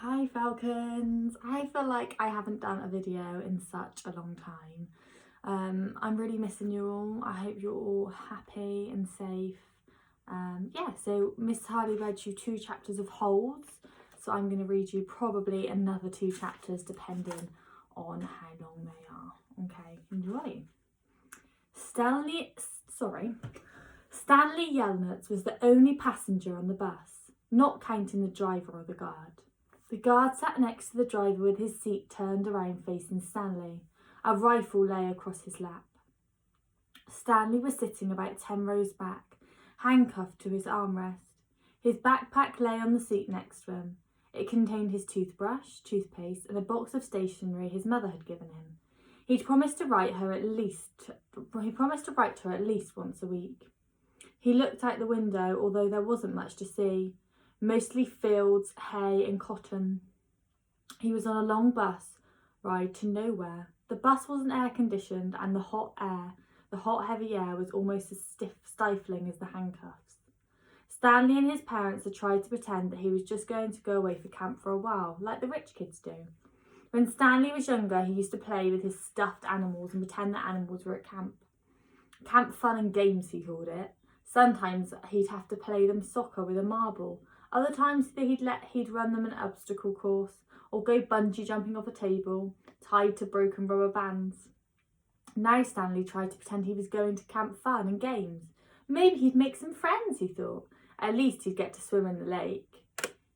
Hi Falcons! I feel like I haven't done a video in such a long time. I'm really missing you all. I hope you're all happy and safe. So Miss Harley read you 2 chapters of Holds, so I'm going to read you probably another 2 chapters depending on how long they are. Okay, enjoy. Stanley Yelnats was the only passenger on the bus, not counting the driver or the guard. The guard sat next to the driver with his seat turned around facing Stanley. A rifle lay across his lap. Stanley was sitting about 10 rows back, handcuffed to his armrest. His backpack lay on the seat next to him. It contained his toothbrush, toothpaste, and a box of stationery his mother had given him. He promised to write to her at least once a week. He looked out the window, although there wasn't much to see. Mostly fields, hay and cotton. He was on a long bus ride to nowhere. The bus wasn't air conditioned and the hot heavy air was almost as stifling as the handcuffs. Stanley and his parents had tried to pretend that he was just going to go away for camp for a while, like the rich kids do. When Stanley was younger, he used to play with his stuffed animals and pretend that animals were at camp. Camp fun and games, he called it. Sometimes he'd have to play them soccer with a marble. Other times he'd run them an obstacle course or go bungee jumping off a table, tied to broken rubber bands. Now Stanley tried to pretend he was going to camp fun and games. Maybe he'd make some friends, he thought. At least he'd get to swim in the lake.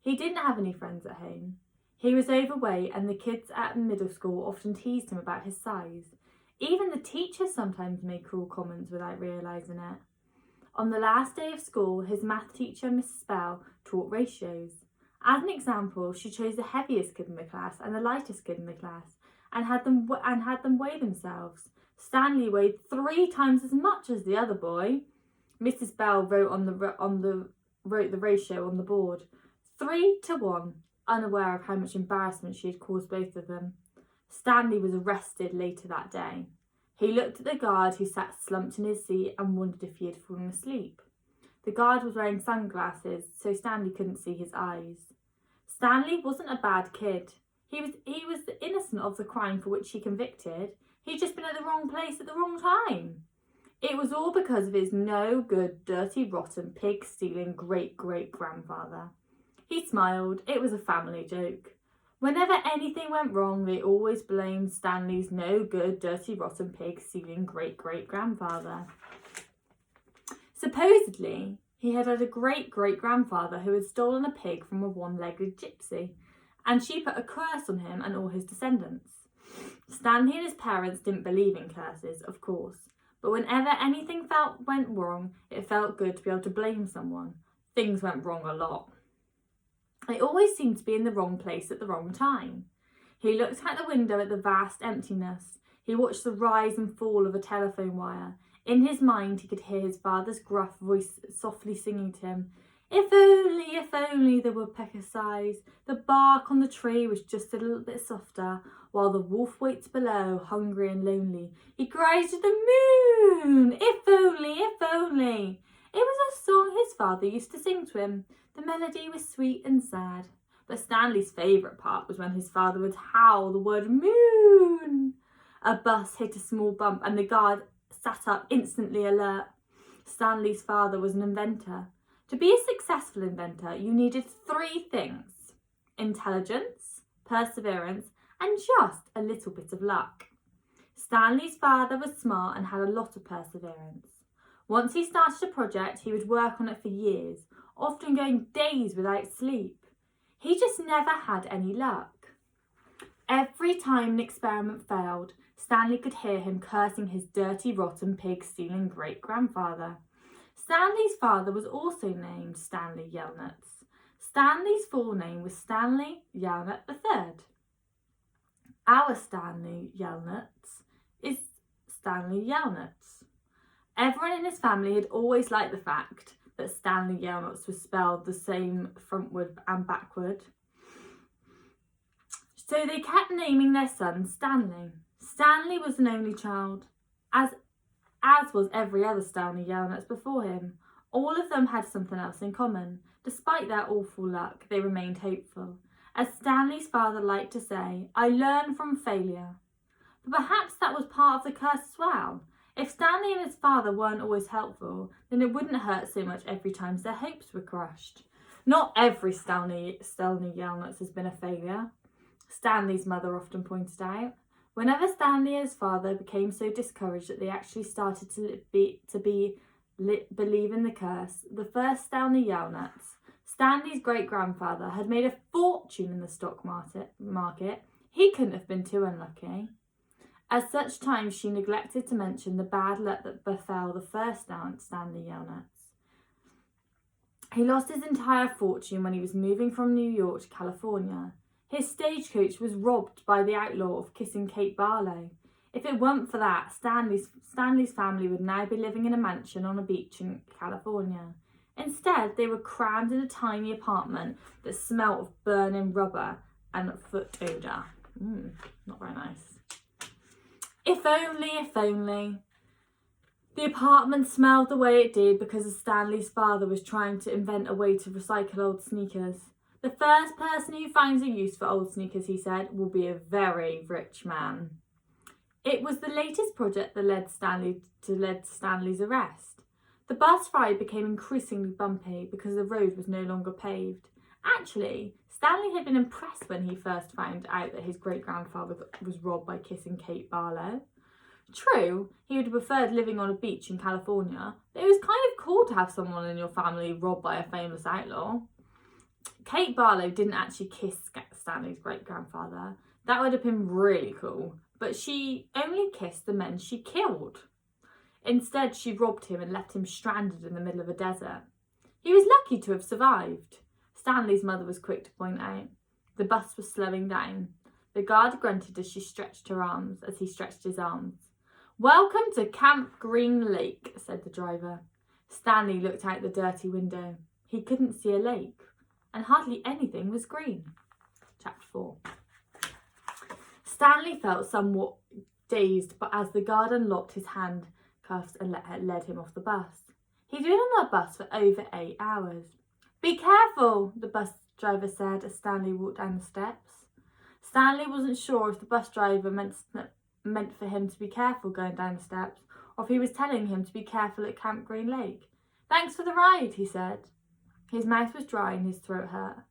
He didn't have any friends at home. He was overweight and the kids at middle school often teased him about his size. Even the teachers sometimes made cruel comments without realising it. On the last day of school, his math teacher, Mrs. Bell, taught ratios. As an example, she chose the heaviest kid in the class and the lightest kid in the class and had them weigh themselves. Stanley weighed 3 times as much as the other boy. Mrs. Bell wrote the ratio on the board, 3-1, unaware of how much embarrassment she had caused both of them. Stanley was arrested later that day. He looked at the guard who sat slumped in his seat and wondered if he had fallen asleep. The guard was wearing sunglasses, so Stanley couldn't see his eyes. Stanley wasn't a bad kid. He was innocent of the crime for which he convicted. He'd just been at the wrong place at the wrong time. It was all because of his no good, dirty, rotten, pig-stealing great-great-grandfather. He smiled. It was a family joke. Whenever anything went wrong, they always blamed Stanley's no good, dirty, rotten, pig-stealing great-great-grandfather. Supposedly, he had a great-great-grandfather who had stolen a pig from a one-legged gypsy, and she put a curse on him and all his descendants. Stanley and his parents didn't believe in curses, of course, but whenever anything went wrong, it felt good to be able to blame someone. Things went wrong a lot. They always seemed to be in the wrong place at the wrong time. He looked out the window at the vast emptiness. He watched the rise and fall of a telephone wire. In his mind, he could hear his father's gruff voice softly singing to him, if only the woodpecker sighs. The bark on the tree was just a little bit softer, while the wolf waits below, hungry and lonely. He cries to the moon, if only, if only. It was a song his father used to sing to him. The melody was sweet and sad, but Stanley's favourite part was when his father would howl the word moon. A bus hit a small bump and the guard sat up instantly alert. Stanley's father was an inventor. To be a successful inventor, you needed 3 things: intelligence, perseverance, and just a little bit of luck. Stanley's father was smart and had a lot of perseverance. Once he started a project, he would work on it for years, often going days without sleep. He just never had any luck. Every time an experiment failed, Stanley could hear him cursing his dirty, rotten, pig-stealing great-grandfather. Stanley's father was also named Stanley Yelnats. Stanley's full name was Stanley Yelnats III. Our Stanley Yelnats is Stanley Yelnats. Everyone in his family had always liked the fact that Stanley Yelnats was spelled the same frontward and backward. So they kept naming their son Stanley. Stanley was an only child, as was every other Stanley Yelnats before him. All of them had something else in common. Despite their awful luck, they remained hopeful. As Stanley's father liked to say, I learn from failure. But perhaps that was part of the curse as well. If Stanley and his father weren't always helpful, then it wouldn't hurt so much every time their hopes were crushed. Not every Stanley Yelnuts has been a failure, Stanley's mother often pointed out. Whenever Stanley and his father became so discouraged that they actually started to believe in the curse, the first Stanley Yelnuts, Stanley's great-grandfather, had made a fortune in the stock market. He couldn't have been too unlucky. At such times, she neglected to mention the bad luck that befell the first Stanley Yelnuts. He lost his entire fortune when he was moving from New York to California. His stagecoach was robbed by the outlaw of Kissing Kate Barlow. If it weren't for that, Stanley's family would now be living in a mansion on a beach in California. Instead, they were crammed in a tiny apartment that smelt of burning rubber and foot odour. Not very nice. If only. The apartment smelled the way it did because Stanley's father was trying to invent a way to recycle old sneakers. The first person who finds a use for old sneakers, he said, will be a very rich man. It was the latest project that led Stanley's arrest. The bus ride became increasingly bumpy because the road was no longer paved. Actually, Stanley had been impressed when he first found out that his great-grandfather was robbed by Kissing Kate Barlow. True, he would have preferred living on a beach in California, but it was kind of cool to have someone in your family robbed by a famous outlaw. Kate Barlow didn't actually kiss Stanley's great-grandfather. That would have been really cool, but she only kissed the men she killed. Instead, she robbed him and left him stranded in the middle of a desert. He was lucky to have survived. Stanley's mother was quick to point out. The bus was slowing down. The guard grunted as he stretched his arms. Welcome to Camp Green Lake, said the driver. Stanley looked out the dirty window. He couldn't see a lake, and hardly anything was green. Chapter 4. Stanley felt somewhat dazed, but as the guard unlocked his handcuffs and led him off the bus. He'd been on the bus for over 8 hours. Be careful, the bus driver said as Stanley walked down the steps. Stanley wasn't sure if the bus driver meant for him to be careful going down the steps, or if he was telling him to be careful at Camp Green Lake. Thanks for the ride, he said. His mouth was dry and his throat hurt.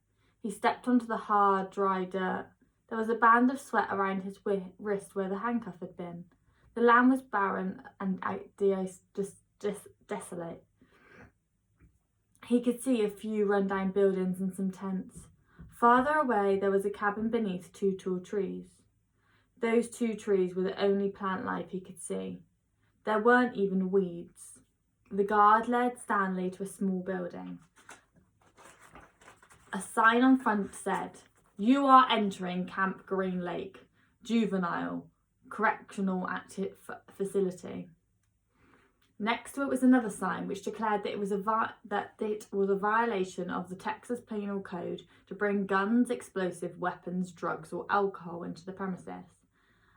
He stepped onto the hard, dry dirt. There was a band of sweat around his wrist where the handcuff had been. The land was barren and desolate. He could see a few run-down buildings and some tents. Farther away, there was a cabin beneath 2 tall trees. Those 2 trees were the only plant life he could see. There weren't even weeds. The guard led Stanley to a small building. A sign on front said, "You are entering Camp Green Lake, Juvenile Correctional Facility." Next to it was another sign which declared that it was a violation of the Texas Penal Code to bring guns, explosive weapons, drugs or alcohol into the premises.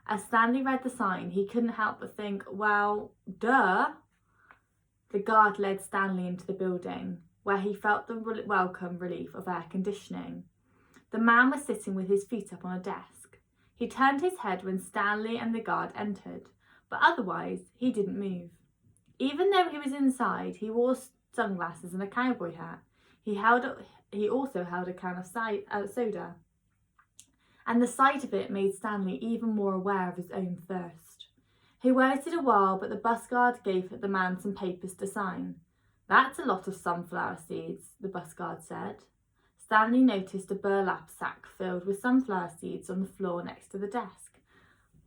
As Stanley read the sign, he couldn't help but think, well, duh. The guard led Stanley into the building, where he felt the welcome relief of air conditioning. The man was sitting with his feet up on a desk. He turned his head when Stanley and the guard entered, but otherwise he didn't move. Even though he was inside, he wore sunglasses and a cowboy hat. He also held a can of soda. And the sight of it made Stanley even more aware of his own thirst. He waited a while, but the bus guard gave the man some papers to sign. That's a lot of sunflower seeds, the bus guard said. Stanley noticed a burlap sack filled with sunflower seeds on the floor next to the desk.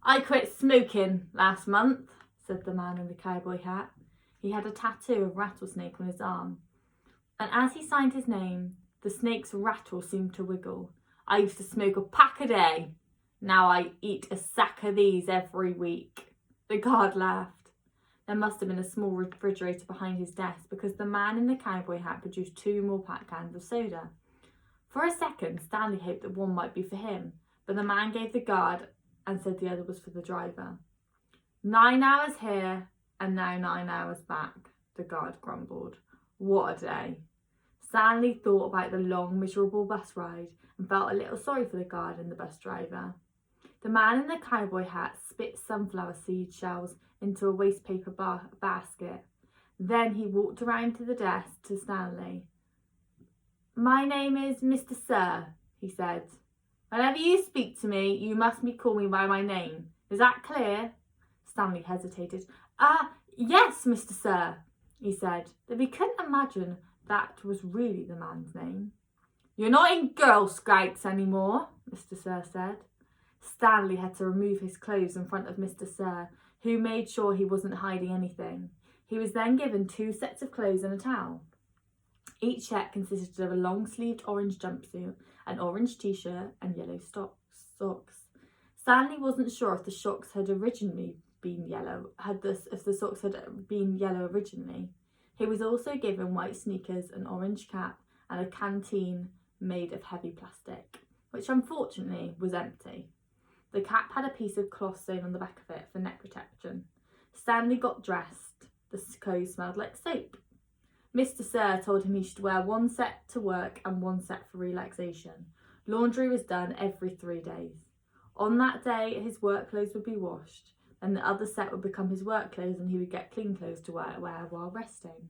I quit smoking last month, said the man in the cowboy hat. He had a tattoo of rattlesnake on his arm. And as he signed his name, the snake's rattle seemed to wiggle. I used to smoke a pack a day. Now I eat a sack of these every week. The guard laughed. There must have been a small refrigerator behind his desk because the man in the cowboy hat produced 2 more pack cans of soda. For a second, Stanley hoped that one might be for him, but the man gave the guard and said the other was for the driver. 9 hours here and now 9 hours back, the guard grumbled. What a day. Stanley thought about the long, miserable bus ride and felt a little sorry for the guard and the bus driver. The man in the cowboy hat spit sunflower seed shells into a wastepaper basket. Then he walked around to the desk to Stanley. "My name is Mr. Sir," he said. "Whenever you speak to me, you must call me by my name. Is that clear?" Stanley hesitated. Yes, Mr. Sir," he said, though he couldn't imagine that was really the man's name. "You're not in Girl Scouts anymore," Mr. Sir said. Stanley had to remove his clothes in front of Mr. Sir, who made sure he wasn't hiding anything. He was then given 2 sets of clothes and a towel. Each set consisted of a long-sleeved orange jumpsuit, an orange t-shirt and yellow socks. Stanley wasn't sure if the socks had originally been yellow, if the socks had been yellow originally. He was also given white sneakers, an orange cap and a canteen made of heavy plastic, which unfortunately was empty. The cap had a piece of cloth sewn on the back of it for neck protection. Stanley got dressed. The clothes smelled like soap. Mr. Sir told him he should wear 1 set to work and 1 set for relaxation. Laundry was done every 3 days. On that day, his work clothes would be washed, and the other set would become his work clothes and he would get clean clothes to wear while resting.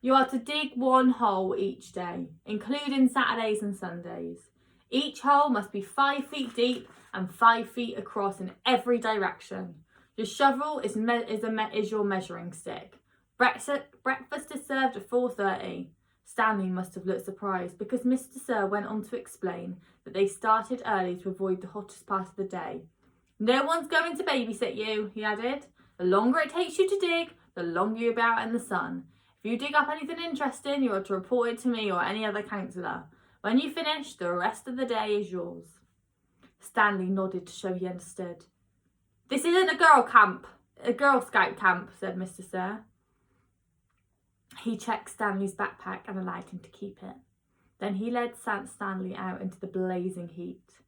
"You are to dig 1 hole each day, including Saturdays and Sundays. Each hole must be 5 feet deep and 5 feet across in every direction. Your shovel is your measuring stick. Breakfast is served at 4:30. Stanley must have looked surprised because Mr. Sir went on to explain that they started early to avoid the hottest part of the day. "No one's going to babysit you," he added. "The longer it takes you to dig, the longer you'll be out in the sun. If you dig up anything interesting, you are to report it to me or any other counsellor. When you finish, the rest of the day is yours." Stanley nodded to show he understood. "This isn't a Girl Scout camp," said Mr. Sir. He checked Stanley's backpack and allowed him to keep it. Then he led Stanley out into the blazing heat.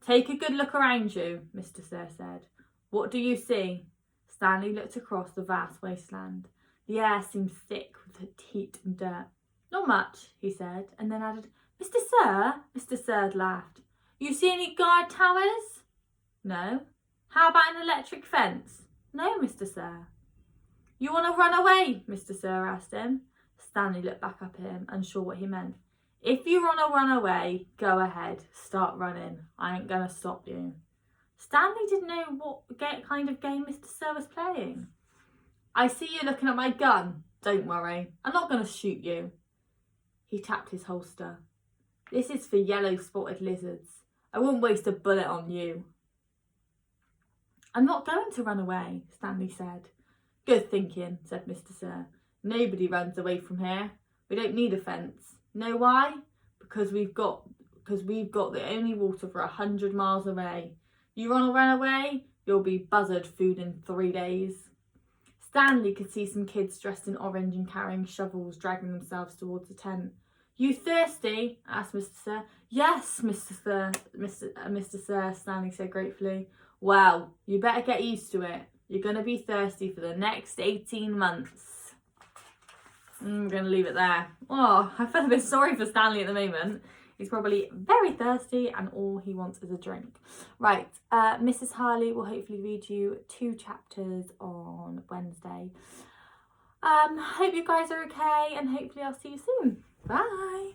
"Take a good look around you," Mr. Sir said. "What do you see?" Stanley looked across the vast wasteland. The air seemed thick with heat and dirt. "Not much," he said, and then added, "Mr. Sir," Mr. Sir laughed. "You see any guard towers?" "No." "How about an electric fence?" "No, Mr. Sir." "You want to run away?" Mr. Sir asked him. Stanley looked back up at him, unsure what he meant. "If you want to run away, go ahead. Start running. I ain't going to stop you." Stanley didn't know what kind of game Mr. Sir was playing. "I see you looking at my gun. Don't worry. I'm not going to shoot you." He tapped his holster. "This is for yellow-spotted lizards. I wouldn't waste a bullet on you." "I'm not going to run away," Stanley said. "Good thinking," said Mr. Sir. "Nobody runs away from here. We don't need a fence. Know why? Because we've got the only water for 100 miles away. You want to run away? You'll be buzzard food in 3 days." Stanley could see some kids dressed in orange and carrying shovels dragging themselves towards the tent. "You thirsty?" asked Mr. Sir. "Yes, Mr. Sir," Stanley said gratefully. "Well, you better get used to it. You're going to be thirsty for the next 18 months. I'm going to leave it there. Oh, I feel a bit sorry for Stanley at the moment. He's probably very thirsty and all he wants is a drink. Right, Mrs. Harley will hopefully read you 2 chapters on Wednesday. Hope you guys are okay and hopefully I'll see you soon. Bye.